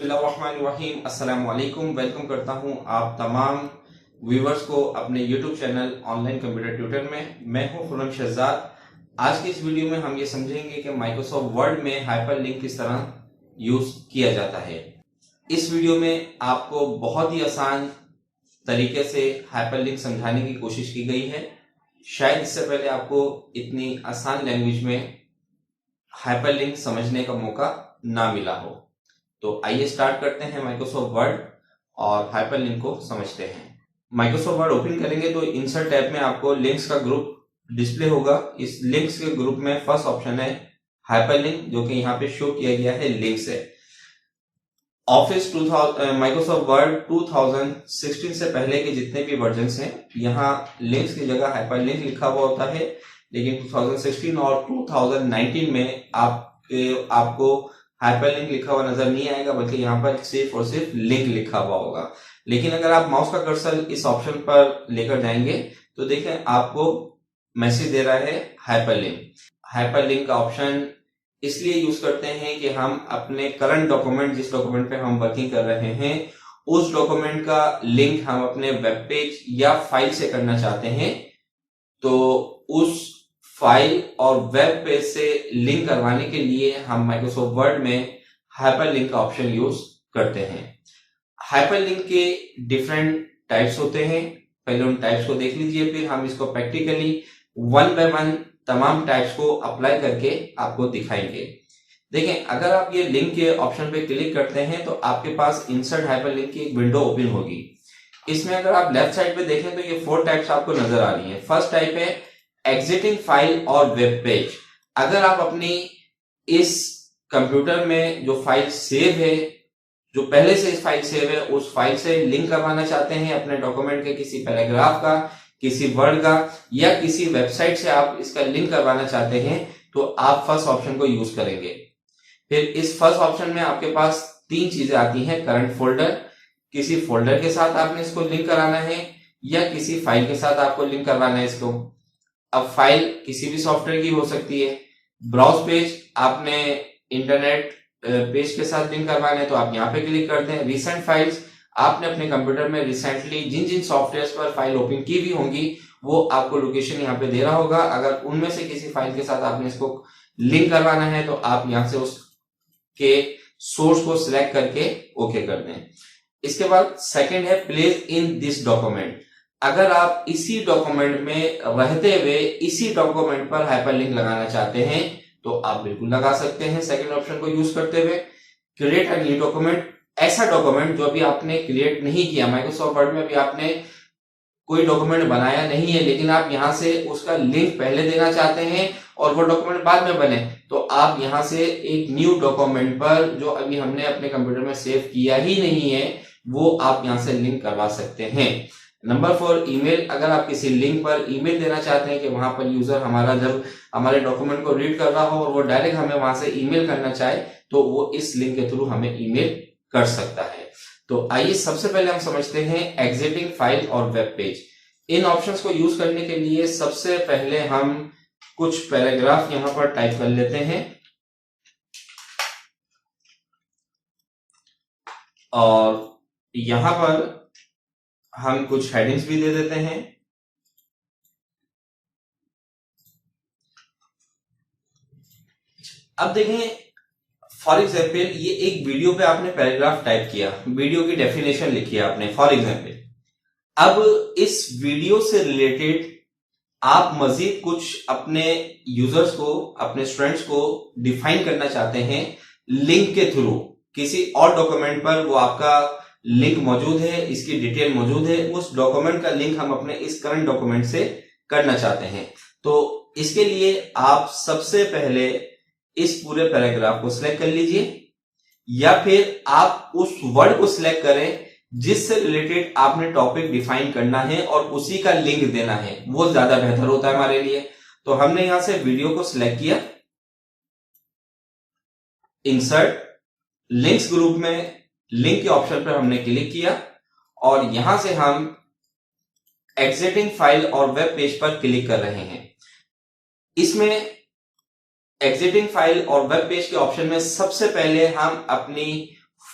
बिस्मिल्लाहिर्रहमानिर्रहीम। अस्सलाम वालेकुम। वेलकम करता हूं आप तमाम व्यूवर्स को अपने YouTube channel online computer tutor में। मैं हूं खुर्रम शहजाद। आज की इस वीडियो में हम ये समझेंगे कि माइक्रोसॉफ्ट वर्ड में हाइपरलिंक किस तरह यूज किया जाता है। इस वीडियो में आपको बहुत ही आसान तरीके से हाइपरलिंक समझाने की कोशिश की गई है। शायद इससे पहले आपको इतनी आसान लैंग्वेज में हाइपरलिंक समझने का मौका ना मिला हो। तो आइए स्टार्ट करते हैं माइक्रोसॉफ्ट वर्ड और हाइपरलिंक को समझते हैं। माइक्रोसॉफ्ट वर्ड ओपन करेंगे तो इंसर्ट टैब में आपको लिंक्स का ग्रुप डिस्प्ले होगा। इस लिंक्स के ग्रुप में फर्स्ट ऑप्शन है हाइपरलिंक, जो कि यहाँ पे शो किया गया है लिंक्स है। ऑफिस 2000 माइक्रोसॉफ्ट वर्ड 2016 से पहले के जितने भी वर्जन हैं, यहाँ लिंक्स की जगह हाइपरलिंक लिखा हुआ होता है। लेकिन 2016 और 2019 में आपको हाइपरलिंक लिखा हुआ नजर नहीं आएगा, बल्कि यहाँ पर सिर्फ और सिर्फ लिंक लिखा हुआ होगा। लेकिन अगर आप माउस का कर्सर इस ऑप्शन पर लेकर जाएंगे तो देखें आपको मैसेज दे रहा है हाइपरलिंक। हाइपरलिंक का ऑप्शन इसलिए यूज करते हैं कि हम अपने करंट डॉक्यूमेंट, जिस डॉक्यूमेंट पे हम वर्किंग कर रहे हैं, उस डॉक्यूमेंट का लिंक हम अपने वेब पेज या फाइल से करना चाहते हैं, तो उस फाइल और वेब पेज से लिंक करवाने के लिए हम माइक्रोसॉफ्ट वर्ड में हाइपरलिंक का ऑप्शन यूज करते हैं। हाइपरलिंक के डिफरेंट टाइप्स होते हैं। पहले उन टाइप्स को देख लीजिए, फिर हम इसको प्रैक्टिकली वन बाय वन तमाम टाइप्स को अप्लाई करके आपको दिखाएंगे। देखें, अगर आप ये लिंक के ऑप्शन पे क्लिक करते हैं तो आपके पास इंसर्ट हाइपरलिंक की एक विंडो ओपन होगी। इसमें अगर आप लेफ्ट साइड पे देखें तो ये 4 टाइप्स आपको नजर आ रही है। फर्स्ट टाइप है एग्जिटिंग फाइल और वेब पेज। अगर आप अपनी इस कंप्यूटर में जो फाइल सेव है, जो पहले से इस फाइल सेव है, उस फाइल से लिंक करवाना चाहते हैं अपने डॉक्यूमेंट के किसी पैराग्राफ का, किसी वर्ड का, या किसी वेबसाइट से आप इसका लिंक करवाना चाहते हैं, तो आप फर्स्ट ऑप्शन को यूज करेंगे। फिर इस फर्स्ट ऑप्शन में आपके पास 3 चीजें आती हैं। करंट फोल्डर, किसी फोल्डर के साथ आपने इसको लिंक कराना है, या किसी फाइल के साथ आपको लिंक करवाना है इसको। अब फाइल किसी भी सॉफ्टवेयर की हो सकती है। ब्राउज पेज, आपने इंटरनेट पेज के साथ लिंक करवाना है तो आप यहाँ पे क्लिक करते हैं। रिसेंट फाइल्स, आपने अपने कंप्यूटर में रिसेंटली जिन जिन सॉफ्टवेयर पर फाइल ओपन की भी होंगी, वो आपको लोकेशन यहाँ पे दे रहा होगा। अगर उनमें से किसी फाइल के साथ आपने इसको लिंक करवाना है तो आप यहाँ से उसके सोर्स को सिलेक्ट करके ओके कर दें। इसके बाद सेकंड है प्लेस इन दिस डॉक्यूमेंट। अगर आप इसी डॉक्यूमेंट में रहते हुए इसी डॉक्यूमेंट पर हाइपरलिंक लगाना चाहते हैं तो आप बिल्कुल लगा सकते हैं सेकंड ऑप्शन को यूज करते हुए। क्रिएट अ न्यू डॉक्यूमेंट, ऐसा डॉक्यूमेंट जो अभी आपने क्रिएट नहीं किया। माइक्रोसॉफ्ट वर्ड में अभी आपने कोई डॉक्यूमेंट बनाया नहीं है, लेकिन आप यहां से उसका लिंक पहले देना चाहते हैं और वो डॉक्यूमेंट बाद में बने, तो आप यहां से एक न्यू डॉक्यूमेंट पर, जो अभी हमने अपने कंप्यूटर में सेव किया ही नहीं है, वो आप यहां से लिंक करवा सकते हैं। Number 4 email. अगर आप किसी लिंक पर ईमेल देना चाहते हैं कि वहां पर यूजर हमारा जब हमारे डॉक्यूमेंट को रीड कर रहा हो और वो डायरेक्ट हमें वहां से ईमेल करना चाहे, तो वो इस लिंक के थ्रू हमें ईमेल कर सकता है। तो आइए सबसे पहले हम समझते हैं एग्जिटिंग फाइल और वेब पेज। इन ऑप्शंस को यूज करने के लिए सबसे पहले हम कुछ पैराग्राफ यहां पर टाइप कर लेते हैं और यहां पर हम कुछ हेडिंग्स भी दे देते हैं। अब देखें, फॉर एग्जाम्पल ये एक वीडियो पे आपने पैराग्राफ टाइप किया, वीडियो की डेफिनेशन लिखी है आपने फॉर एग्जाम्पल। अब इस वीडियो से रिलेटेड आप मजीद कुछ अपने यूजर्स को, अपने स्टूडेंट्स को डिफाइन करना चाहते हैं लिंक के थ्रू। किसी और डॉक्यूमेंट पर वो आपका लिंक मौजूद है, इसकी डिटेल मौजूद है, उस डॉक्यूमेंट का लिंक हम अपने इस करंट डॉक्यूमेंट से करना चाहते हैं। तो इसके लिए आप सबसे पहले इस पूरे पैराग्राफ को सिलेक्ट कर लीजिए, या फिर आप उस वर्ड को सिलेक्ट करें जिससे रिलेटेड आपने टॉपिक डिफाइन करना है और उसी का लिंक देना है, वो ज्यादा बेहतर होता है हमारे लिए। तो हमने यहां से वीडियो को सिलेक्ट किया, इंसर्ट लिंक्स ग्रुप में लिंक के ऑप्शन पर हमने क्लिक किया और यहां से हम एग्जिटिंग फाइल और वेब पेज पर क्लिक कर रहे हैं। इसमें एग्जिटिंग फाइल और वेब पेज के ऑप्शन में सबसे पहले हम अपनी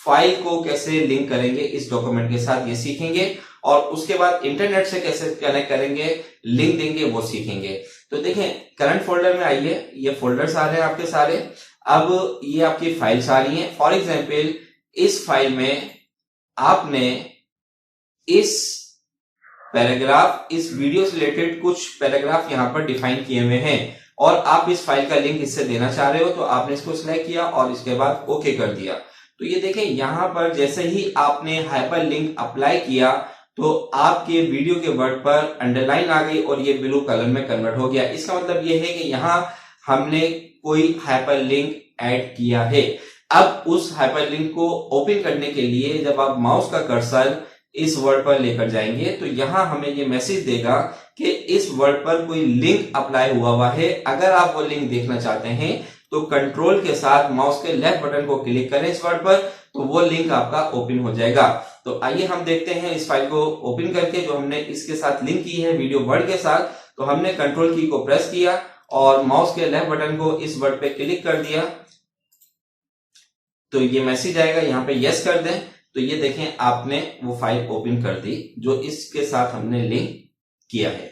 फाइल को कैसे लिंक करेंगे इस डॉक्यूमेंट के साथ ये सीखेंगे, और उसके बाद इंटरनेट से कैसे कनेक्ट करेंगे, लिंक देंगे, वो सीखेंगे। तो देखें करंट फोल्डर में आइए, ये फोल्डर्स आ रहे हैं आपके सारे। अब ये आपकी फाइल्स आ रही हैं। फॉर एग्जाम्पल इस फाइल में आपने इस पैराग्राफ, इस वीडियो से रिलेटेड कुछ पैराग्राफ यहां पर डिफाइन किए हुए हैं और आप इस फाइल का लिंक इससे देना चाह रहे हो, तो आपने इसको सिलेक्ट किया और इसके बाद ओके कर दिया। तो ये देखें यहां पर जैसे ही आपने हाइपर लिंक अप्लाई किया तो आपके वीडियो के वर्ड पर अंडरलाइन आ गई और ये ब्लू कलर में कन्वर्ट हो गया। इसका मतलब ये है कि यहां हमने कोई हाइपर लिंक ऐड किया है। अब उस हाइपर लिंक को ओपन करने के लिए जब आप माउस का कर्सर इस वर्ड पर लेकर जाएंगे तो यहां हमें ये मैसेज देगा कि इस वर्ड पर कोई लिंक अप्लाई हुआ है। अगर आप वो लिंक देखना चाहते हैं तो कंट्रोल के साथ माउस के लेफ्ट बटन को क्लिक करें इस वर्ड पर, तो वो लिंक आपका ओपन हो जाएगा। तो आइए हम देखते हैं इस फाइल को ओपन करके, जो हमने इसके साथ लिंक की है वीडियो वर्ड के साथ। तो हमने कंट्रोल की को प्रेस किया और माउस के लेफ्ट बटन को इस वर्ड पे क्लिक कर दिया, तो ये मैसेज आएगा, यहाँ पे यस कर दें। तो ये देखें आपने वो फाइल ओपन कर दी जो इसके साथ हमने लिंक किया है।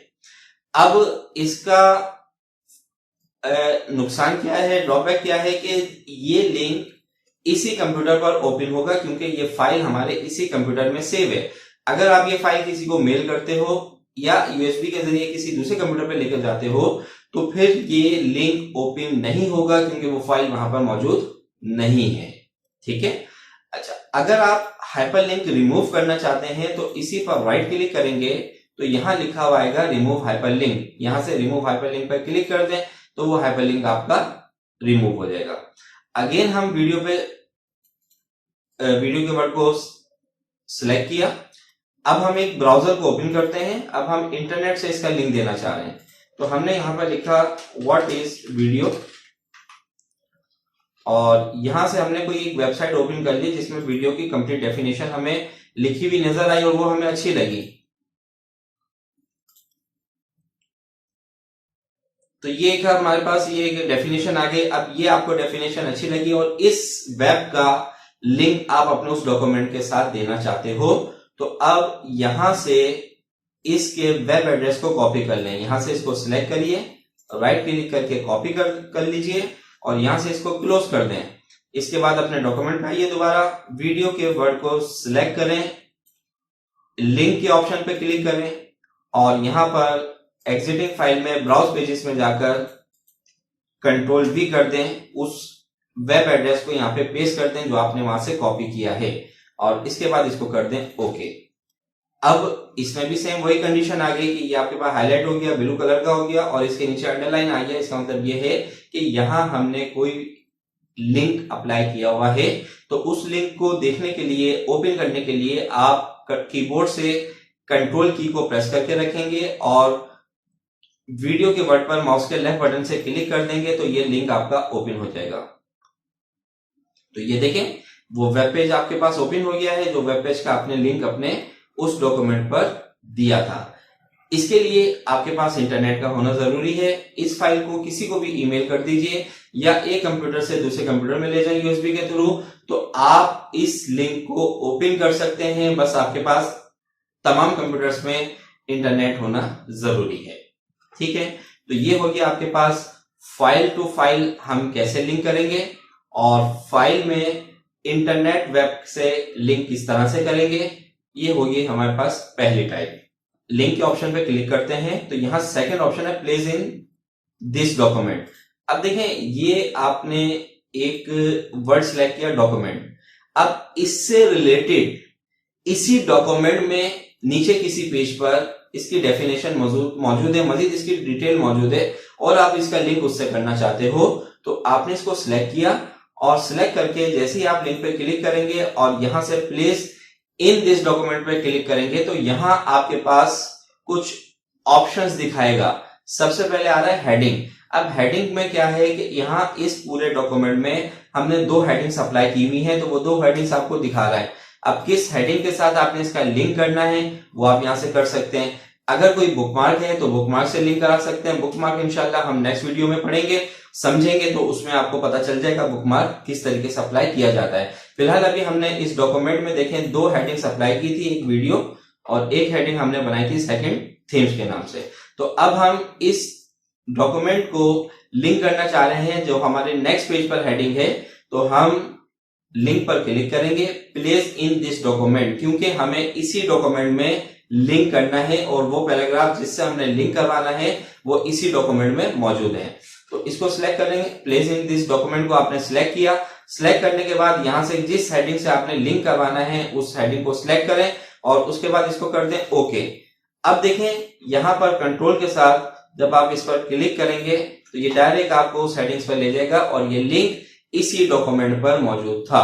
अब इसका नुकसान क्या है, ड्रॉबैक क्या है कि ये लिंक इसी कंप्यूटर पर ओपन होगा क्योंकि ये फाइल हमारे इसी कंप्यूटर में सेव है। अगर आप ये फाइल किसी को मेल करते हो या यूएसबी के जरिए किसी दूसरे कंप्यूटर पर लेकर जाते हो तो फिर ये लिंक ओपन नहीं होगा क्योंकि वो फाइल वहां पर मौजूद नहीं है। ठीक है। अच्छा, अगर आप हाइपरलिंक रिमूव करना चाहते हैं तो इसी पर राइट क्लिक करेंगे तो यहां लिखा हुआ आएगा रिमूव हाइपरलिंक। यहां से रिमूव हाइपरलिंक पर क्लिक कर दें तो वो हाइपरलिंक आपका रिमूव हो जाएगा। अगेन हम वीडियो के वर्ड को सिलेक्ट किया। अब हम एक ब्राउजर को ओपन करते हैं। अब हम इंटरनेट से इसका लिंक देना चाह रहे हैं, तो हमने यहां पर लिखा व्हाट इज वीडियो और यहां से हमने कोई एक वेबसाइट ओपन कर ली जिसमें वीडियो की कंप्लीट डेफिनेशन हमें लिखी हुई नजर आई और वो हमें अच्छी लगी। तो ये एक हमारे पास ये एक डेफिनेशन आ गई। अब ये आपको डेफिनेशन अच्छी लगी और इस वेब का लिंक आप अपने उस डॉक्यूमेंट के साथ देना चाहते हो, तो अब यहां से इसके वेब एड्रेस को कॉपी कर लें। यहां से इसको सिलेक्ट करिए, राइट क्लिक करके कॉपी कर लीजिए और यहां से इसको क्लोज कर दें। इसके बाद अपने डॉक्यूमेंट में आइए, दोबारा वीडियो के वर्ड को सिलेक्ट करें, लिंक के ऑप्शन पे क्लिक करें और यहां पर एग्जिटिंग फाइल में ब्राउज पेजेस में जाकर कंट्रोल वी कर दें, उस वेब एड्रेस को यहां पे पेस्ट कर दें जो आपने वहां से कॉपी किया है और इसके बाद इसको कर दें ओके। अब इसमें भी सेम वही कंडीशन आ गई कि ये आपके पास हाईलाइट हो गया, ब्लू कलर का हो गया और इसके नीचे अंडरलाइन आ गया। इसका मतलब ये है कि यहां हमने कोई लिंक अप्लाई किया हुआ है। तो उस लिंक को देखने के लिए, ओपन करने के लिए आप कीबोर्ड से कंट्रोल की को प्रेस करके रखेंगे और वीडियो के वर्ड पर माउस के लेफ्ट बटन से क्लिक कर देंगे तो ये लिंक आपका ओपन हो जाएगा। तो ये देखें वो वेब पेज आपके पास ओपन हो गया है जो वेब पेज का आपने लिंक अपने उस डॉक्यूमेंट पर दिया था। इसके लिए आपके पास इंटरनेट का होना जरूरी है। इस फाइल को किसी को भी ईमेल कर दीजिए या एक कंप्यूटर से दूसरे कंप्यूटर में ले जाएं यूएसबी के थ्रू, तो आप इस लिंक को ओपन कर सकते हैं। बस आपके पास तमाम कंप्यूटर्स में इंटरनेट होना जरूरी है। ठीक है, तो ये हो गया आपके पास फाइल टू फाइल हम कैसे लिंक करेंगे और फाइल में इंटरनेट वेब से लिंक किस तरह से करेंगे। ये होगी हमारे पास पहली टाइप। लिंक के ऑप्शन पे क्लिक करते हैं तो यहां सेकंड ऑप्शन है प्लेस इन दिस डॉक्यूमेंट। अब देखें ये आपने एक वर्ड सिलेक्ट किया डॉक्यूमेंट। अब इससे रिलेटेड इसी डॉक्यूमेंट में नीचे किसी पेज पर इसकी डेफिनेशन मौजूद है, मजीद इसकी डिटेल मौजूद है और आप इसका लिंक उससे करना चाहते हो, तो आपने इसको सिलेक्ट किया और सिलेक्ट करके जैसे ही आप लिंक पे क्लिक करेंगे और यहां से प्लेस इन दिस डॉक्यूमेंट पे क्लिक करेंगे तो यहां आपके पास कुछ ऑप्शंस दिखाएगा। सबसे पहले आ रहा है हेडिंग। अब हेडिंग में क्या है कि यहां इस पूरे डॉक्यूमेंट में हमने 2 हेडिंग्स अप्लाई की हुई है, तो वो 2 हेडिंग्स आपको दिखा रहा है। अब किस हेडिंग के साथ आपने इसका लिंक करना है वो आप यहां से कर सकते हैं। अगर कोई बुकमार्क है तो बुकमार्क से लिंक करा सकते हैं। बुकमार्क इंशाल्लाह हम नेक्स्ट वीडियो में पढ़ेंगे। समझेंगे तो उसमें आपको पता चल जाएगा बुकमार्क किस तरीके से अप्लाई किया जाता है। फिलहाल अभी हमने इस डॉक्यूमेंट में देखें 2 हेडिंग्स अप्लाई की थी, एक वीडियो और एक हेडिंग हमने बनाई थी सेकंड थीम्स के नाम से। तो अब हम इस डॉक्यूमेंट को लिंक करना चाह रहे हैं जो हमारे नेक्स्ट पेज पर हेडिंग है, तो हम लिंक पर क्लिक करेंगे प्लेस इन दिस डॉक्यूमेंट, क्योंकि हमें इसी डॉक्यूमेंट में लिंक करना है और वो पैराग्राफ जिससे हमने लिंक करवाना है वो इसी डॉक्यूमेंट में मौजूद है। तो इसको सिलेक्ट करेंगे, प्लेस इन दिस डॉक्यूमेंट को आपने सिलेक्ट किया। सिलेक्ट करने के बाद यहां से जिस हेडिंग से आपने लिंक करवाना है उस हेडिंग को सिलेक्ट करें और उसके बाद इसको कर दें ओके। अब देखें यहां पर कंट्रोल के साथ जब आप इस पर क्लिक करेंगे तो ये डायरेक्ट आपको उस हेडिंग्स पर ले जाएगा और ये लिंक इसी डॉक्यूमेंट पर मौजूद था।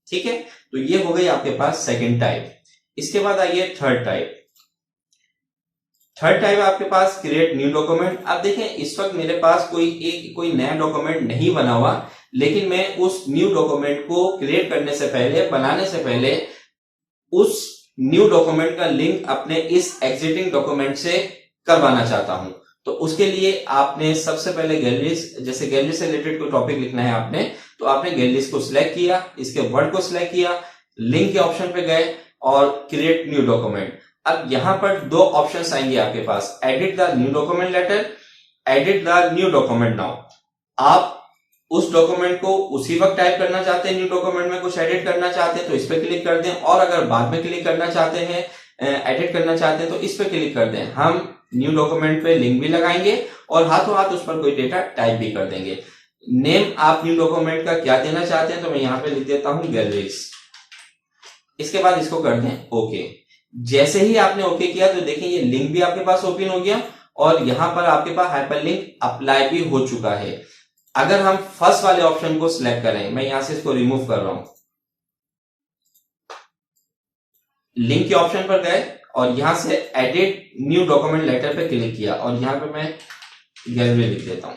ठीक है, तो ये हो गई आपके पास सेकंड टाइप। इसके बाद आइए थर्ड टाइप। थर्ड टाइप है आपके पास क्रिएट न्यू डॉक्यूमेंट। अब देखें इस वक्त मेरे पास कोई नया डॉक्यूमेंट नहीं बना हुआ, लेकिन मैं उस न्यू डॉक्यूमेंट को क्रिएट करने से पहले, बनाने से पहले उस न्यू डॉक्यूमेंट का लिंक अपने इस एग्जिस्टिंग डॉक्यूमेंट से करवाना चाहता हूं। तो उसके लिए आपने सबसे पहले गैलरीज, जैसे गैलरी से रिलेटेड कोई टॉपिक लिखना है आपने, तो आपने गैलरीज को सिलेक्ट किया, इसके वर्ड को सिलेक्ट किया, लिंक के ऑप्शन पे गए और क्रिएट न्यू डॉक्यूमेंट। अब यहां पर 2 ऑप्शंस आएंगे आपके पास, edit the new document letter, edit the new document now. आप उस डॉक्यूमेंट को उसी वक्त टाइप करना चाहते हैं, न्यू डॉक्यूमेंट में कुछ एडिट करना चाहते हैं तो इस पे क्लिक कर दें, और अगर बाद में क्लिक करना चाहते हैं, एडिट करना चाहते हैं तो इस पे क्लिक कर दें। हम न्यू डॉक्यूमेंट पे लिंक भी लगाएंगे और हाथों हाथ उस पर कोई डेटा टाइप भी कर देंगे। नेम आप न्यू डॉक्यूमेंट का क्या देना चाहते हैं, तो मैं यहां पे लिख देता हूं गैलरीज। इसके बाद इसको कर दें ओके। जैसे ही आपने ओके किया तो देखिए ये लिंक भी आपके पास ओपन हो गया और यहां पर आपके पास हाइपरलिंक अप्लाई भी हो चुका है। अगर हम फर्स्ट वाले ऑप्शन को सिलेक्ट करें, मैं यहां से इसको रिमूव कर रहा हूं, लिंक के ऑप्शन पर गए और यहां से एडिट न्यू डॉक्यूमेंट लेटर पे क्लिक किया और यहां पे मैं गैलरी लिख देता हूं।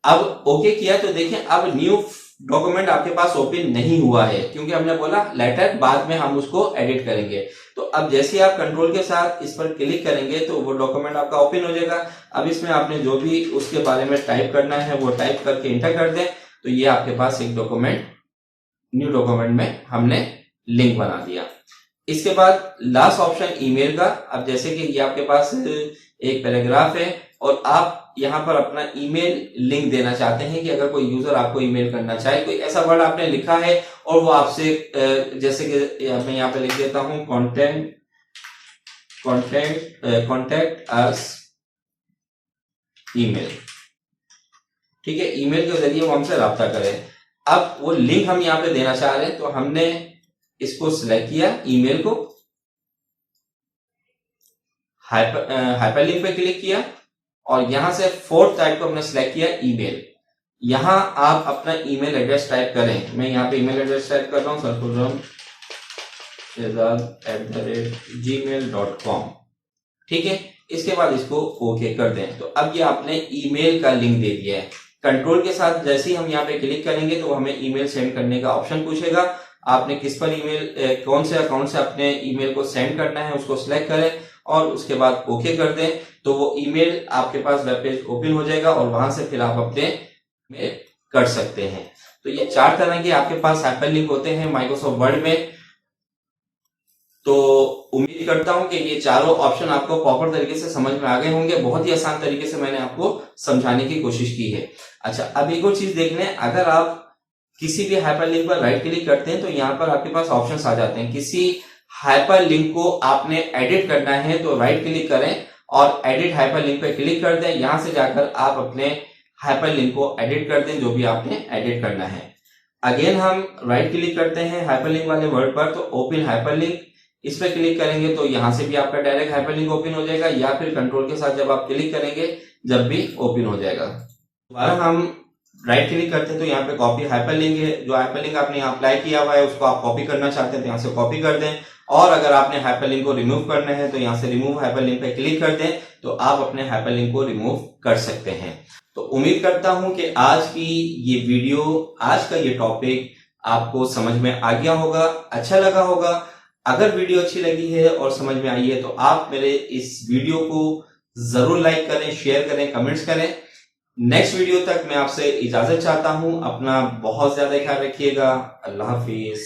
अब ओके किया तो देखिए अब न्यू डॉक्यूमेंट आपके पास ओपन नहीं हुआ है, क्योंकि हमने बोला लेटर बाद में हम उसको एडिट करेंगे। तो अब जैसे आप कंट्रोल के साथ इस पर क्लिक करेंगे तो वो डॉक्यूमेंट आपका ओपन हो जाएगा। अब इसमें आपने जो भी उसके बारे में टाइप करना है वो टाइप करके इंटर कर दें, तो ये आपके पास एक डॉक्यूमेंट, न्यू डॉक्यूमेंट में हमने लिंक बना दिया। इसके बाद लास्ट ऑप्शन ईमेल का। अब जैसे कि ये आपके पास एक पैराग्राफ है और आप यहां पर अपना ईमेल लिंक देना चाहते हैं कि अगर कोई यूजर आपको ईमेल करना चाहे, कोई ऐसा वर्ड आपने लिखा है और वो आपसे, जैसे कि मैं यहां पे लिख देता हूं कॉन्टेक्ट अस ईमेल। ठीक है, ईमेल के जरिए वो हमसे रब्ता करें। अब वो लिंक हम यहां पे देना चाह रहे हैं, तो हमने इसको सिलेक्ट किया, ईमेल को हाइपरलिंक पे क्लिक किया और यहां से फोर्थ टाइप को हमने सिलेक्ट किया ईमेल। यहां आप अपना ईमेल एड्रेस टाइप करें। मैं यहां पे ईमेल एड्रेस टाइप कर रहा हूं sarfurram@gmail.com। ठीक है, इसके बाद इसको ओके कर दें। तो अब ये आपने ईमेल का लिंक दे दिया है। कंट्रोल के साथ जैसे ही हम यहाँ पे क्लिक करेंगे तो हमें ईमेल सेंड करने का ऑप्शन पूछेगा। आपने किस पर ईमेल, कौन से अकाउंट से अपने ईमेल को सेंड करना है उसको सिलेक्ट करें और उसके बाद ओके कर दें, तो वो ईमेल आपके पास वेब पेज ओपन हो जाएगा और वहां से फिर आप अपने मेल कर सकते हैं। तो ये 4 तरह के आपके पास हाइपरलिंक होते हैं माइक्रोसॉफ्ट वर्ड में। तो उम्मीद करता हूं कि ये चारों ऑप्शन आपको प्रॉपर तरीके से समझ में आ गए होंगे। बहुत ही आसान तरीके से मैंने आपको समझाने की कोशिश की है। अच्छा, अब एक और चीज देख लें, अगर आप किसी भी हाइपरलिंक पर राइट क्लिक करते हैं तो यहाँ पर आपके पास ऑप्शंस आ जाते हैं। किसी हाइपरलिंक को आपने एडिट करना है तो राइट क्लिक करें और एडिट हाइपरलिंक पे क्लिक कर दें। यहां से जाकर आप अपने हाइपरलिंक को एडिट कर दें जो भी आपने एडिट करना है। अगेन हम राइट क्लिक करते हैं हाइपरलिंक वाले वर्ड पर, तो ओपन हाइपरलिंक, इस पे क्लिक करेंगे तो यहां से भी आपका डायरेक्ट हाइपरलिंक ओपन हो जाएगा, या फिर कंट्रोल के साथ जब आप क्लिक करेंगे जब भी ओपन हो जाएगा। दोबारा हम राइट क्लिक करते हैं तो यहाँ पे कॉपी हाइपरलिंक है, जो हाइपरलिंक आपने यहाँ अप्लाई किया हुआ है उसको आप कॉपी करना चाहते हैं तो यहाँ से कॉपी कर दें, और अगर आपने हाइपरलिंक को रिमूव करना है तो यहाँ से रिमूव हाइपरलिंक पे क्लिक कर दें, तो आप अपने हाइपरलिंक को रिमूव कर सकते हैं। तो उम्मीद करता हूं कि आज की ये वीडियो, आज का ये टॉपिक आपको समझ में आ गया होगा, अच्छा लगा होगा। अगर वीडियो अच्छी लगी है और समझ में आई है तो आप मेरे इस वीडियो को जरूर लाइक करें, शेयर करें, कमेंट्स करें। नेक्स्ट वीडियो तक मैं आपसे इजाजत चाहता हूं। अपना बहुत ज्यादा ख्याल रखिएगा। अल्लाह हाफिज।